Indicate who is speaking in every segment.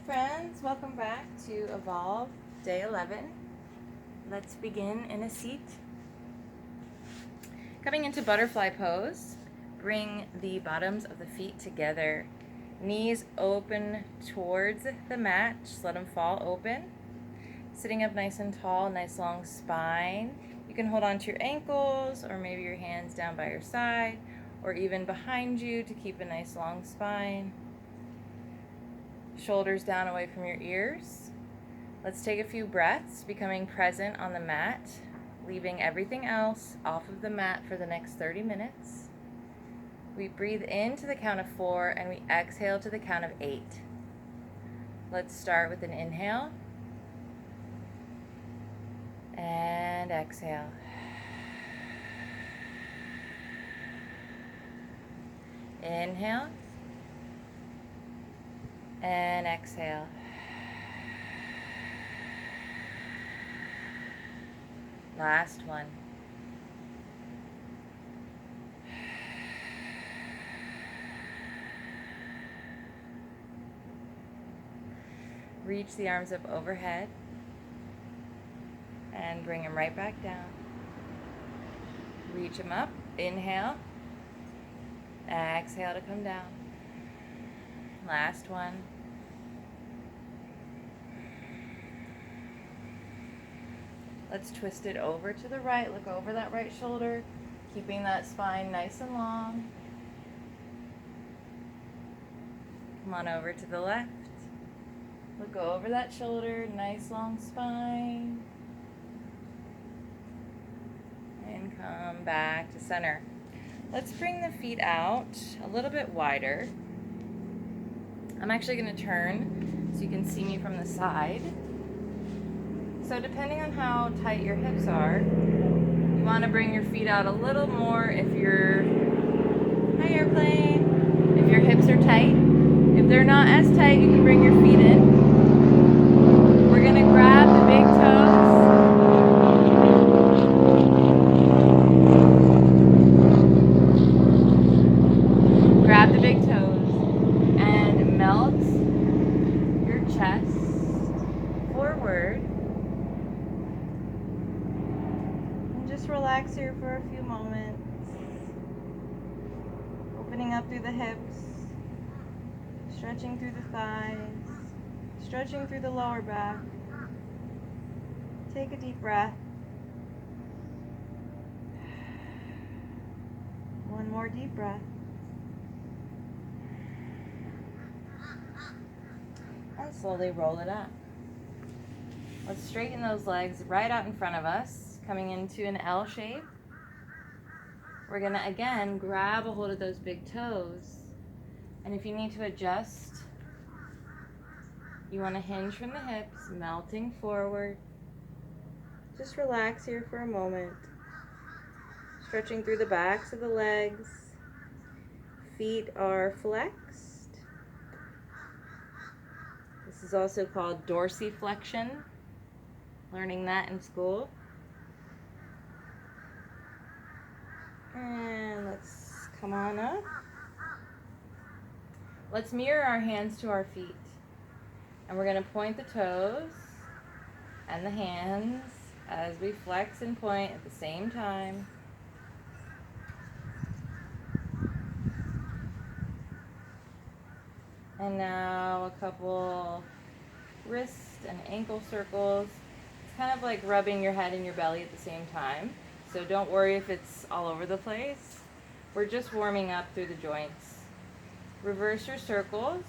Speaker 1: friends, welcome back to Evolve Day 11. Let's begin in a seat. Coming into butterfly pose, bring the bottoms of the feet together. Knees open towards the mat, just let them fall open. Sitting up nice and tall, nice long spine. You can hold on to your ankles or maybe your hands down by your side or even behind you to keep a nice long spine. Shoulders down away from your ears. Let's take a few breaths, becoming present on the mat, leaving everything else off of the mat for the next 30 minutes. We breathe in to the count of 4 and we exhale to the count of 8. Let's start with an inhale and exhale. Inhale and exhale. Last one. Reach the arms up overhead and bring them right back down. Reach them up. Inhale. Exhale to come down. Last one. Let's twist it over to the right. Look over that right shoulder, keeping that spine nice and long. Come on over to the left. Look over that shoulder, nice long spine. And come back to center. Let's bring the feet out a little bit wider. I'm actually going to turn so you can see me from the side. So depending on how tight your hips are, you want to bring your feet out a little more if your airplane, if your hips are tight. If they're not as tight, you can bring your feet in. We're going to grab the big toes. Grab the big toes and melt your chest forward. Just relax here for a few moments. Opening up through the hips, stretching through the thighs, stretching through the lower back. Take a deep breath. One more deep breath. And slowly roll it up. Let's straighten those legs right out in front of us. Coming into an L shape. We're going to again grab a hold of those big toes. And if you need to adjust, you want to hinge from the hips, melting forward. Just relax here for a moment. Stretching through the backs of the legs. Feet are flexed. This is also called Dorsiflexion. Learning that in school. And let's come on up. Let's mirror our hands to our feet. And we're going to point the toes and the hands as we flex and point at the same time. And now a couple wrist and ankle circles. It's kind of like rubbing your head and your belly at the same time. So don't worry if it's all over the place. We're just warming up through the joints. Reverse your circles.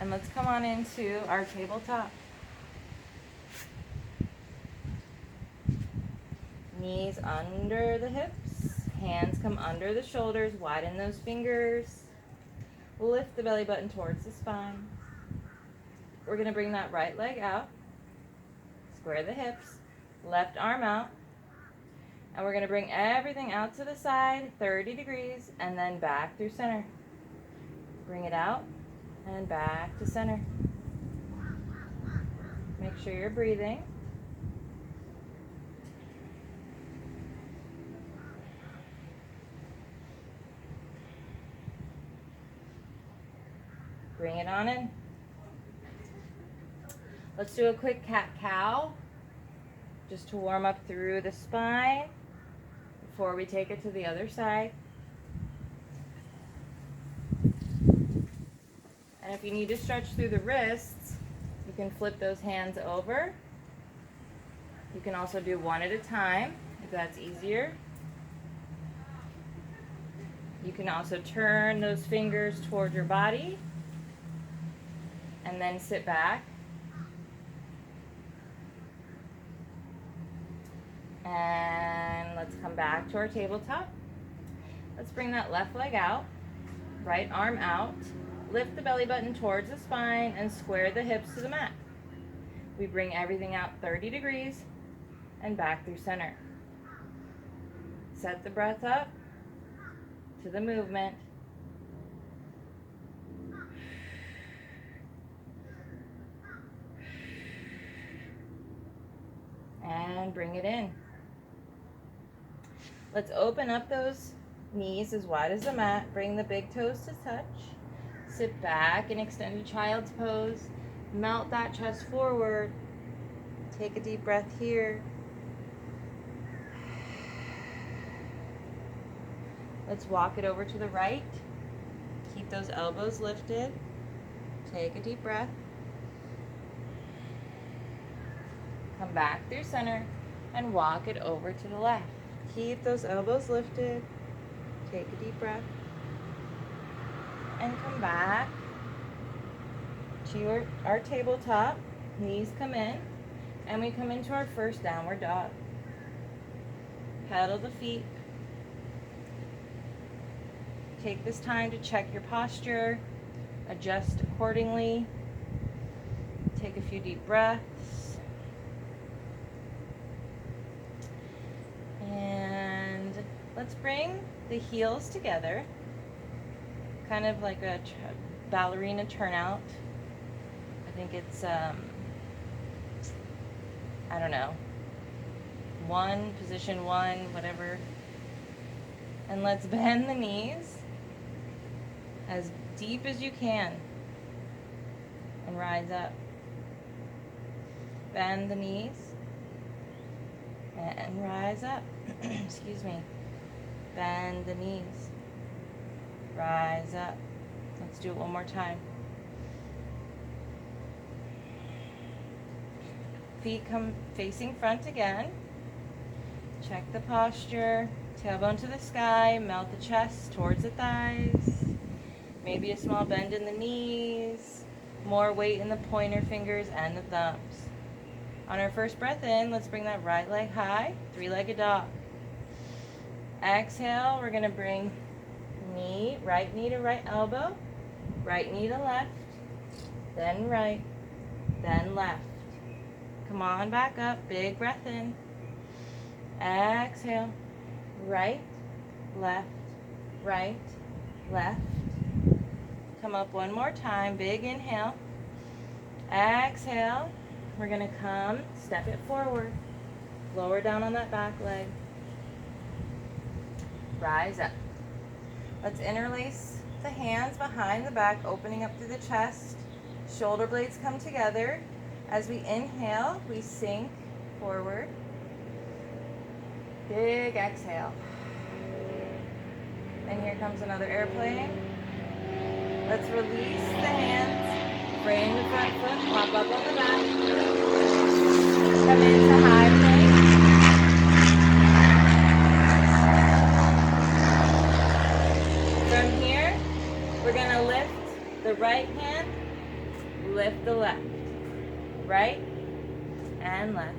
Speaker 1: And let's come on into our tabletop. Knees under the hips. Hands come under the shoulders. Widen those fingers. Lift the belly button towards the spine. We're going to bring that right leg out, square the hips, left arm out, and we're going to bring everything out to the side, 30 degrees, and then back through center. Bring it out and back to center. Make sure you're breathing. Bring it on in. Let's do a quick cat-cow, just to warm up through the spine before we take it to the other side. And if you need to stretch through the wrists, you can flip those hands over. You can also do one at a time if that's easier. You can also turn those fingers toward your body and then sit back. And let's come back to our tabletop. Let's bring that left leg out, right arm out. Lift the belly button towards the spine and square the hips to the mat. We bring everything out 30 degrees and back through center. Set the breath up to the movement. And bring it in. Let's open up those knees as wide as the mat. Bring the big toes to touch. Sit back and extend a child's pose. Melt that chest forward. Take a deep breath here. Let's walk it over to the right. Keep those elbows lifted. Take a deep breath. Come back through center and walk it over to the left. Keep those elbows lifted. Take a deep breath. And come back to our tabletop. Knees come in. And we come into our first downward dog. Pedal the feet. Take this time to check your posture. Adjust accordingly. Take a few deep breaths. And let's bring the heels together. Kind of like a ballerina turnout. I think it's, I don't know, position one, whatever. And let's bend the knees as deep as you can and rise up. Bend the knees and rise up. Excuse me. Bend the knees. Rise up. Let's do it one more time. Feet come facing front again. Check the posture. Tailbone to the sky. Melt the chest towards the thighs. Maybe a small bend in the knees. More weight in the pointer fingers and the thumbs. On our first breath in, let's bring that right leg high. Three-legged dog. Exhale, we're going to bring right knee to right elbow, right knee to left, then right, then left. Come on back up, big breath in. Exhale, right, left, left. Come up one more time, big inhale. Exhale, we're going to come, step it forward, lower down on that back leg. Rise up. Let's interlace the hands behind the back, opening up through the chest. Shoulder blades come together. As we inhale, we sink forward. Big exhale. And here comes another airplane. Let's release the hands. Frame the front foot, pop up on the back. Come into high plank. From here, we're going to lift the right hand, lift the left. Right and left.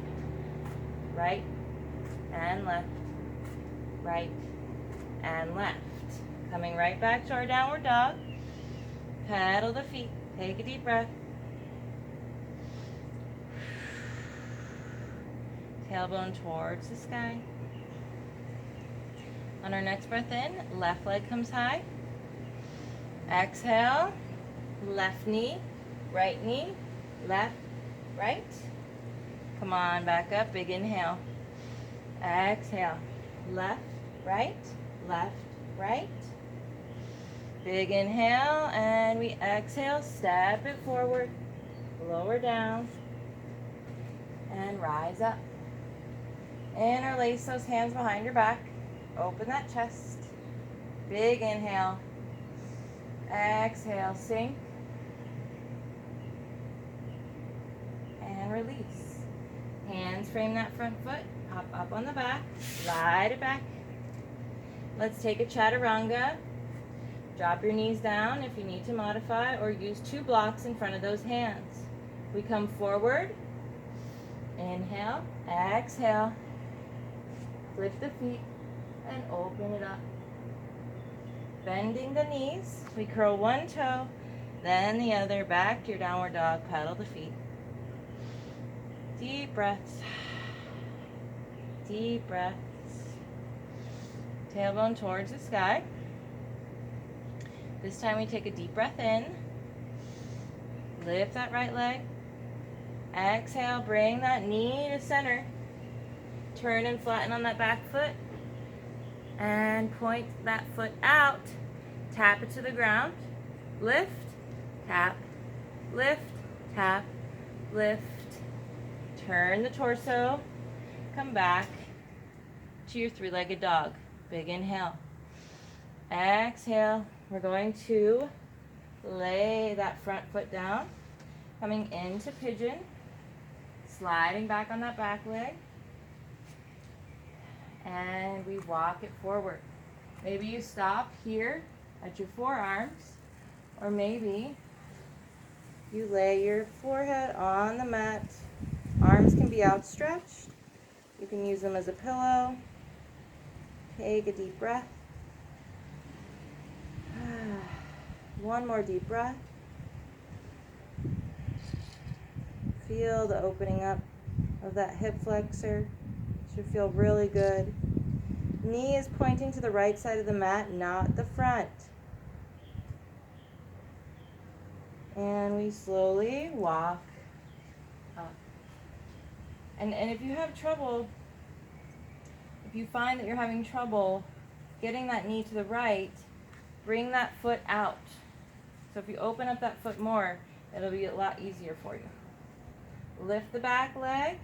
Speaker 1: Right and left. Right and left. Coming right back to our downward dog. Pedal the feet. Take a deep breath. Tailbone towards the sky. On our next breath in, left leg comes high. Exhale, left knee, left, right. Come on, back up, big inhale. Exhale, left, right. Big inhale, and we exhale, step it forward, lower down, and rise up. Interlace those hands behind your back, open that chest. Big inhale, exhale, sink, and release. Hands frame that front foot, hop up on the back, slide it back. Let's take a Chaturanga. Drop your knees down if you need to modify, or use 2 blocks in front of those hands. We come forward, inhale, exhale, lift the feet, and open it up. Bending the knees, we curl one toe, then the other, back to your downward dog, pedal the feet. Deep breaths, deep breaths. Tailbone towards the sky. This time we take a deep breath in, lift that right leg, exhale, bring that knee to center, turn and flatten on that back foot, and point that foot out, tap it to the ground, lift, tap, lift, tap, lift, turn the torso, come back to your 3-legged dog. Big inhale, exhale. We're going to lay that front foot down, coming into pigeon, sliding back on that back leg, and we walk it forward. Maybe you stop here at your forearms, or maybe you lay your forehead on the mat. Arms can be outstretched. You can use them as a pillow. Take a deep breath. One more deep breath. Feel the opening up of that hip flexor. Should feel really good. Knee is pointing to the right side of the mat, not the front. And we slowly walk up. And if you have trouble, if you find that you're having trouble getting that knee to the right, bring that foot out. So if you open up that foot more, it'll be a lot easier for you. Lift the back leg.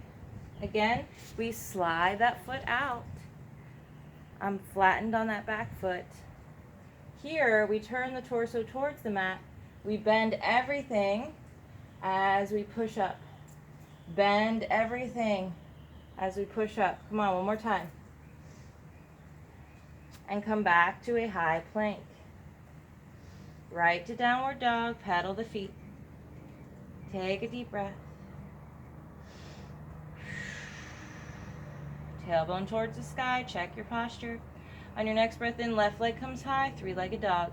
Speaker 1: Again, we slide that foot out. I'm flattened on that back foot. Here, we turn the torso towards the mat. We bend everything as we push up. Bend everything as we push up. Come on, one more time. And come back to a high plank. Right to downward dog, pedal the feet. Take a deep breath. Tailbone towards the sky, check your posture. On your next breath in, left leg comes high, 3-legged dog.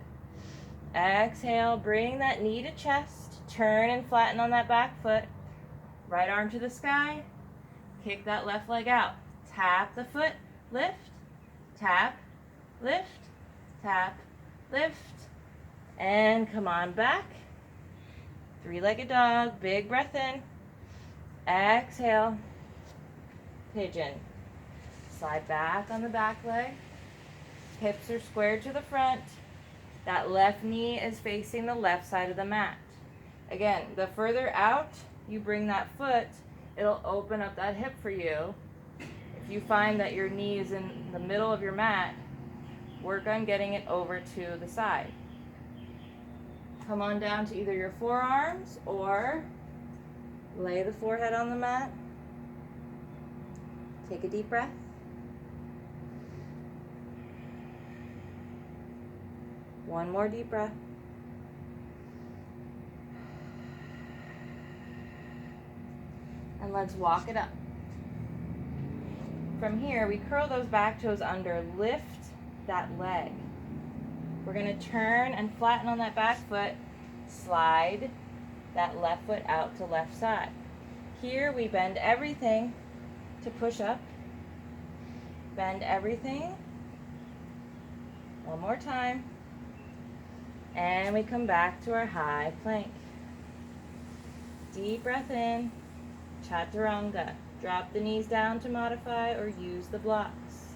Speaker 1: Exhale, bring that knee to chest, turn and flatten on that back foot. Right arm to the sky, kick that left leg out. Tap the foot, lift, tap, lift, tap, lift, and come on back. 3-legged dog, big breath in. Exhale, pigeon. Slide back on the back leg. Hips are squared to the front. That left knee is facing the left side of the mat. Again, the further out you bring that foot, it'll open up that hip for you. If you find that your knee is in the middle of your mat, work on getting it over to the side. Come on down to either your forearms or lay the forehead on the mat. Take a deep breath. One more deep breath. And let's walk it up. From here, we curl those back toes under, lift that leg. We're going to turn and flatten on that back foot, slide that left foot out to left side. Here we bend everything to push up. Bend everything. One more time. And we come back to our high plank. Deep breath in. Chaturanga. Drop the knees down to modify or use the blocks.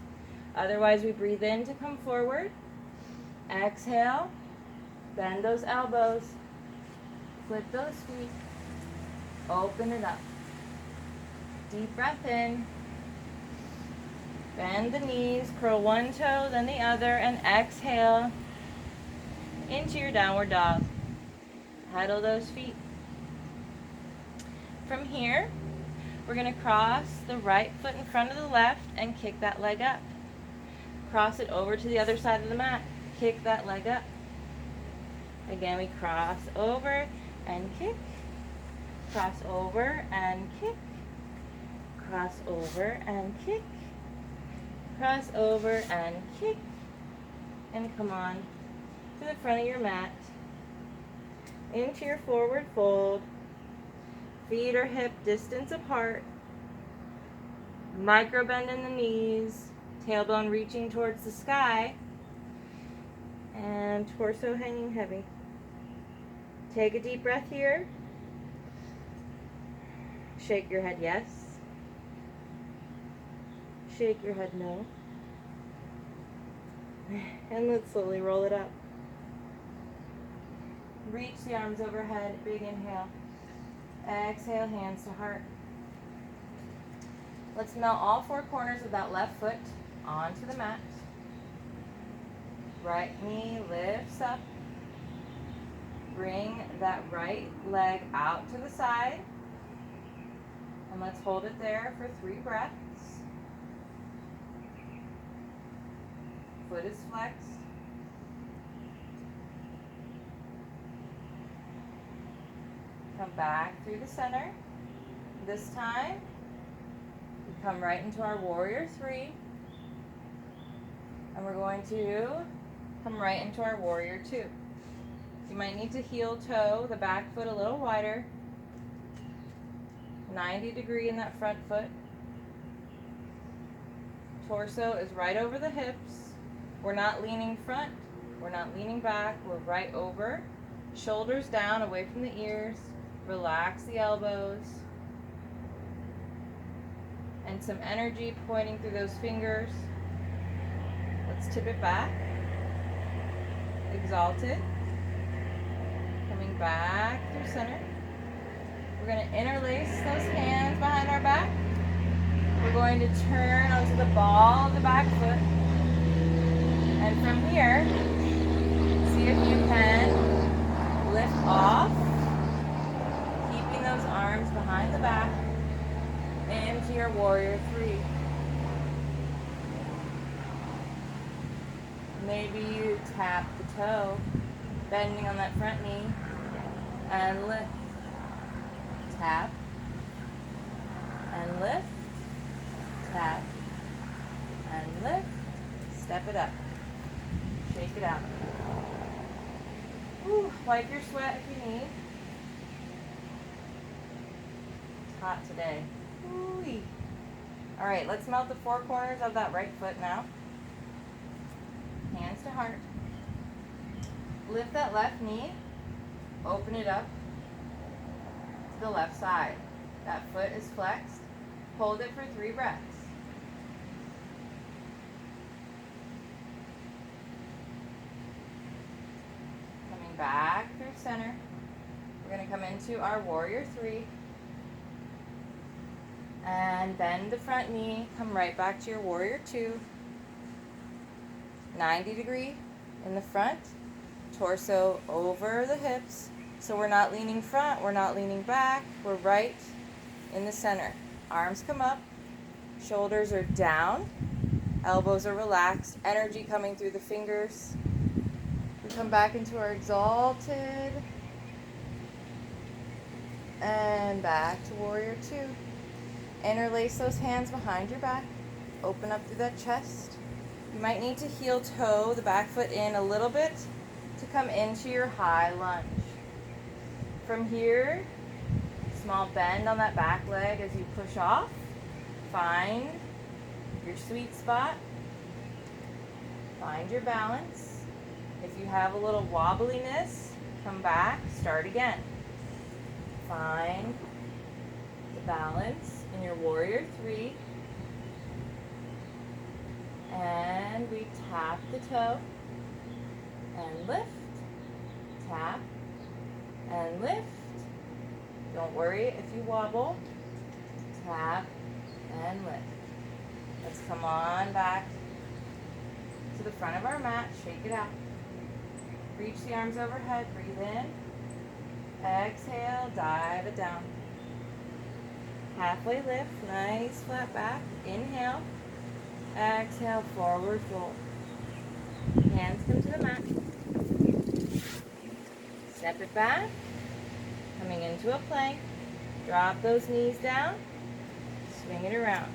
Speaker 1: Otherwise, we breathe in to come forward. Exhale. Bend those elbows. Flip those feet. Open it up. Deep breath in. Bend the knees. Curl one toe, then the other, and exhale into your downward dog. Pedal those feet. From here, we're going to cross the right foot in front of the left and kick that leg up. Cross it over to the other side of the mat. Kick that leg up. Again, we cross over and kick. Cross over and kick. Cross over and kick. Cross over and kick. And come on to the front of your mat. Into your forward fold. Feet are hip distance apart. Micro bend in the knees. Tailbone reaching towards the sky. And torso hanging heavy. Take a deep breath here. Shake your head yes. Shake your head no. And let's slowly roll it up. Reach the arms overhead. Big inhale. Exhale, hands to heart. Let's melt all four corners of that left foot onto the mat. Right knee lifts up. Bring that right leg out to the side. And let's hold it there for 3 breaths. Foot is flexed. Come back through the center. This time, we come right into our warrior 3. And we're going to come right into our warrior 2. You might need to heel toe the back foot a little wider. 90 degree in that front foot. Torso is right over the hips. We're not leaning front. We're not leaning back. We're right over. Shoulders down, away from the ears. Relax the elbows. And some energy pointing through those fingers. Let's tip it back. Exalted. Coming back through center. We're going to interlace those hands behind our back. We're going to turn onto the ball of the back foot. And from here, see if you can lift off, keeping those arms behind the back, into your warrior 3. Maybe you tap the toe, bending on that front knee, and lift. Tap, and lift, tap, and lift. Step it up. Shake it out. Ooh, wipe your sweat if you need. It's hot today. Ooh-wee. All right, let's melt the 4 corners of that right foot now. Hands to heart. Lift that left knee. Open it up to the left side. That foot is flexed. Hold it for 3 breaths. Coming back through center. We're going to come into our warrior 3. And bend the front knee. Come right back to your warrior 2. 90 degree in the front. Torso over the hips. So we're not leaning front, we're not leaning back, we're right in the center. Arms come up, shoulders are down, elbows are relaxed, energy coming through the fingers. We come back into our exalted, and back to warrior 2. Interlace those hands behind your back, open up through that chest. You might need to heel toe the back foot in a little bit to come into your high lunge. From here, small bend on that back leg as you push off. Find your sweet spot. Find your balance. If you have a little wobbliness, come back, start again. Find the balance in your warrior 3. And we tap the toe and lift great if you wobble. Tap and lift. Let's come on back to the front of our mat. Shake it out. Reach the arms overhead. Breathe in. Exhale. Dive it down. Halfway lift. Nice flat back. Inhale. Exhale. Forward fold. Hands come to the mat. Step it back. Coming into a plank. Drop those knees down. Swing it around.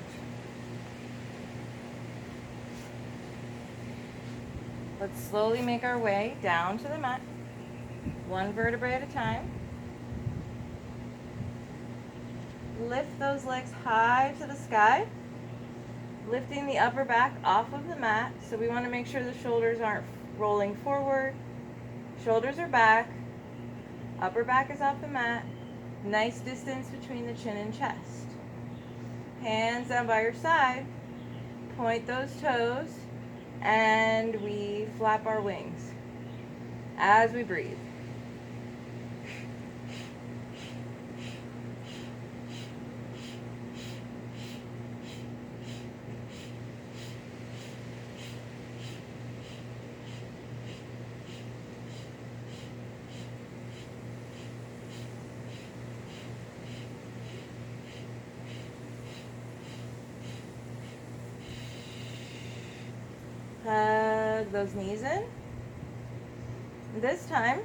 Speaker 1: Let's slowly make our way down to the mat. One vertebrae at a time. Lift those legs high to the sky. Lifting the upper back off of the mat. So we want to make sure the shoulders aren't rolling forward. Shoulders are back. Upper back is off the mat. Nice distance between the chin and chest. Hands down by your side. Point those toes. And we flap our wings as we breathe. Hug those knees in. This time,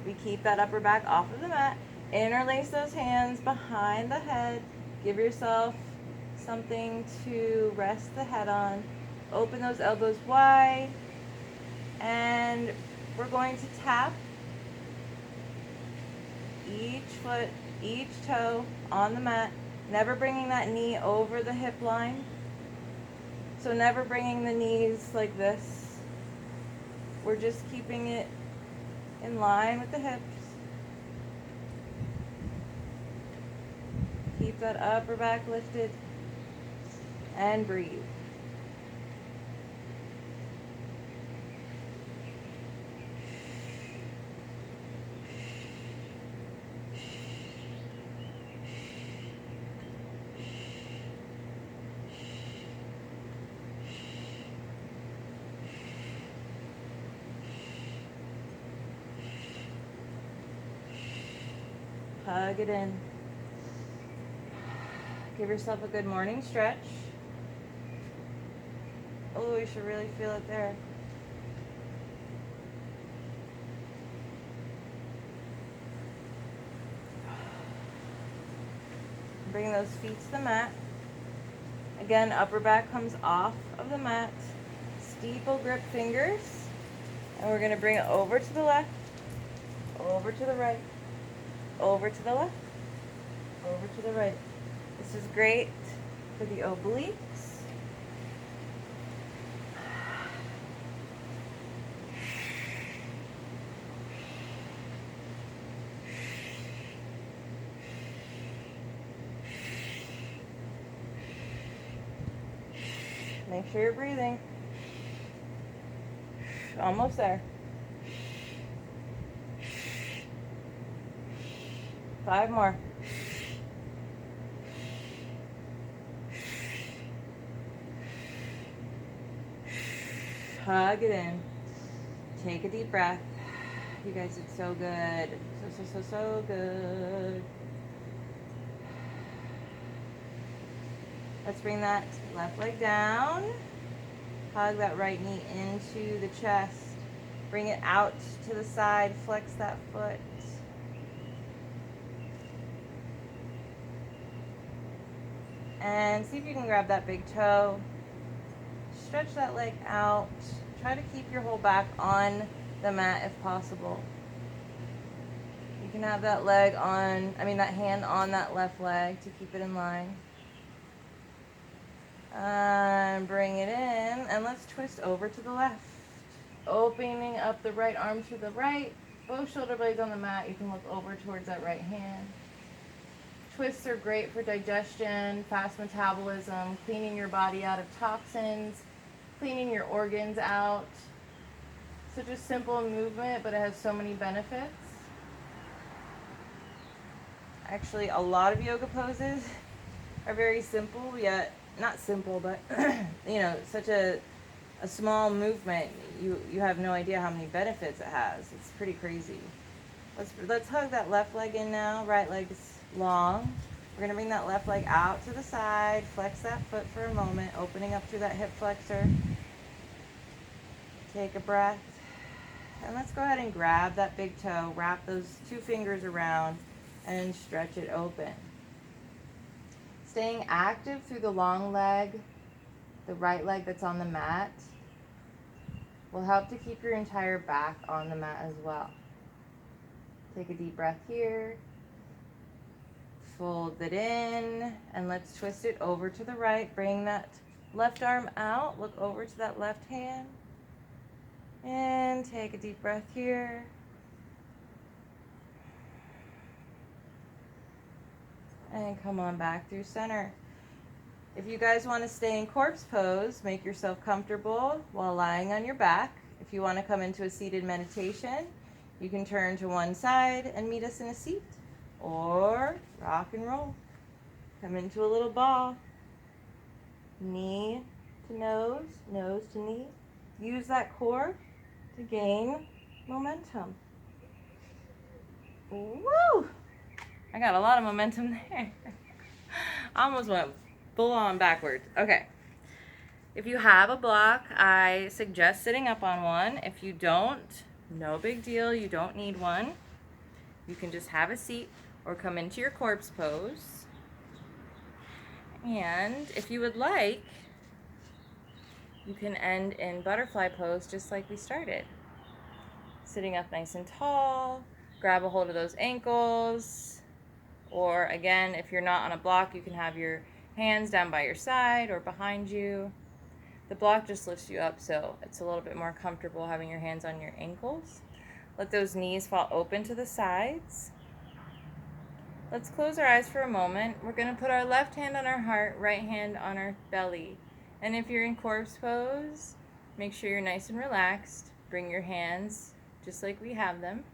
Speaker 1: we keep that upper back off of the mat. Interlace those hands behind the head. Give yourself something to rest the head on. Open those elbows wide. And we're going to tap each foot, each toe on the mat. Never bringing that knee over the hip line. So never bringing the knees like this. We're just keeping it in line with the hips. Keep that upper back lifted and breathe. Hug it in. Give yourself a good morning stretch. Oh, you should really feel it there. Bring those feet to the mat. Again, upper back comes off of the mat. Steeple grip fingers. And we're going to bring it over to the left, over to the right, over to the left, over to the right. This is great for the obliques. Make sure you're breathing. Almost there. 5 more. Hug it in. Take a deep breath. You guys did so good. So good. Let's bring that left leg down. Hug that right knee into the chest. Bring it out to the side. Flex that foot. And see if you can grab that big toe. Stretch that leg out. Try to keep your whole back on the mat if possible. You can have that that hand on that left leg to keep it in line. And bring it in, and let's twist over to the left. Opening up the right arm to the right. Both shoulder blades on the mat. You can look over towards that right hand. Twists are great for digestion, fast metabolism, cleaning your body out of toxins, cleaning your organs out. So just simple movement, but it has so many benefits. Actually, a lot of yoga poses are very simple, yet not simple, but you know, such a small movement. You have no idea how many benefits it has. It's pretty crazy. Let's hug that left leg in now. Right leg's long. We're gonna bring that left leg out to the side. Flex that foot for a moment, opening up through that hip flexor. Take a breath. And let's go ahead and grab that big toe, wrap those 2 fingers around, and stretch it open. Staying active through the long leg, the right leg that's on the mat, will help to keep your entire back on the mat as well. Take a deep breath here. Fold it in, and let's twist it over to the right. Bring that left arm out. Look over to that left hand. And take a deep breath here. And come on back through center. If you guys want to stay in corpse pose, make yourself comfortable while lying on your back. If you want to come into a seated meditation, you can turn to one side and meet us in a seat, or rock and roll. Come into a little ball. Knee to nose, nose to knee. Use that core to gain momentum. Woo! I got a lot of momentum there. I almost went full on backwards. Okay. If you have a block, I suggest sitting up on one. If you don't, no big deal. You don't need one. You can just have a seat or come into your corpse pose. And if you would like, you can end in butterfly pose just like we started. Sitting up nice and tall, grab a hold of those ankles, or again, if you're not on a block, you can have your hands down by your side or behind you. The block just lifts you up, so it's a little bit more comfortable having your hands on your ankles. Let those knees fall open to the sides. Let's close our eyes for a moment. We're going to put our left hand on our heart, right hand on our belly. And if you're in corpse pose, make sure you're nice and relaxed. Bring your hands just like we have them.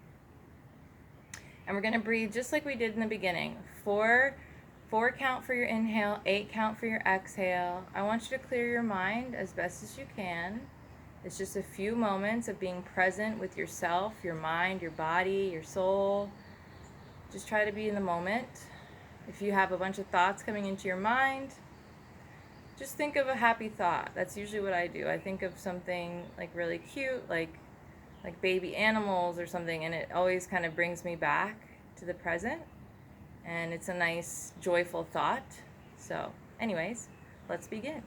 Speaker 1: And we're going to breathe just like we did in the beginning. 4 count for your inhale, 8 count for your exhale. I want you to clear your mind as best as you can. It's just a few moments of being present with yourself, your mind, your body, your soul. Just try to be in the moment. If you have a bunch of thoughts coming into your mind, just think of a happy thought. That's usually what I do. I think of something like really cute, like baby animals or something, and it always kind of brings me back to the present. And it's a nice, joyful thought. So, anyways, let's begin.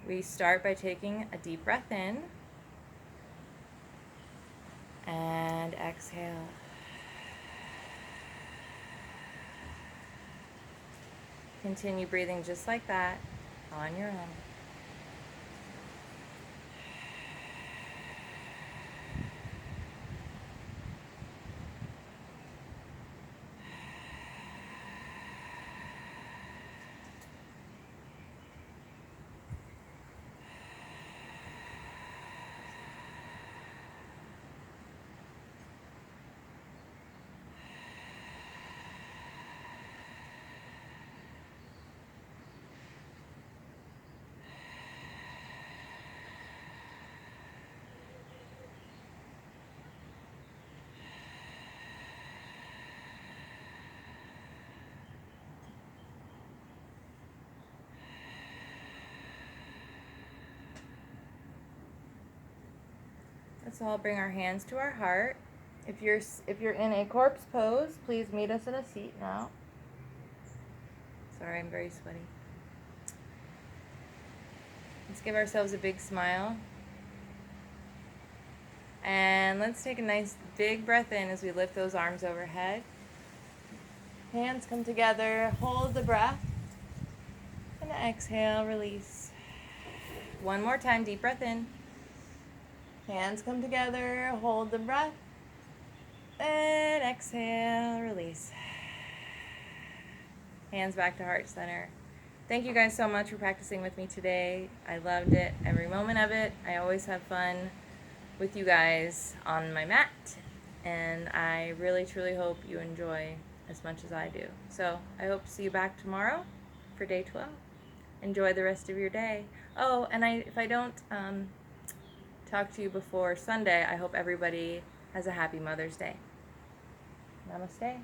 Speaker 1: We start by taking a deep breath in and exhale. Continue breathing just like that on your own. Let's all bring our hands to our heart. If you're in a corpse pose, please meet us in a seat now. Sorry, I'm very sweaty. Let's give ourselves a big smile. And let's take a nice big breath in as we lift those arms overhead. Hands come together, hold the breath. And exhale, release. One more time, deep breath in. Hands come together, hold the breath, and exhale, release. Hands back to heart center. Thank you guys so much for practicing with me today. I loved it, every moment of it. I always have fun with you guys on my mat, and I really, truly hope you enjoy as much as I do. So I hope to see you back tomorrow for day 12. Enjoy the rest of your day. Oh, and if I don't talk to you before Sunday, I hope everybody has a happy Mother's Day. Namaste.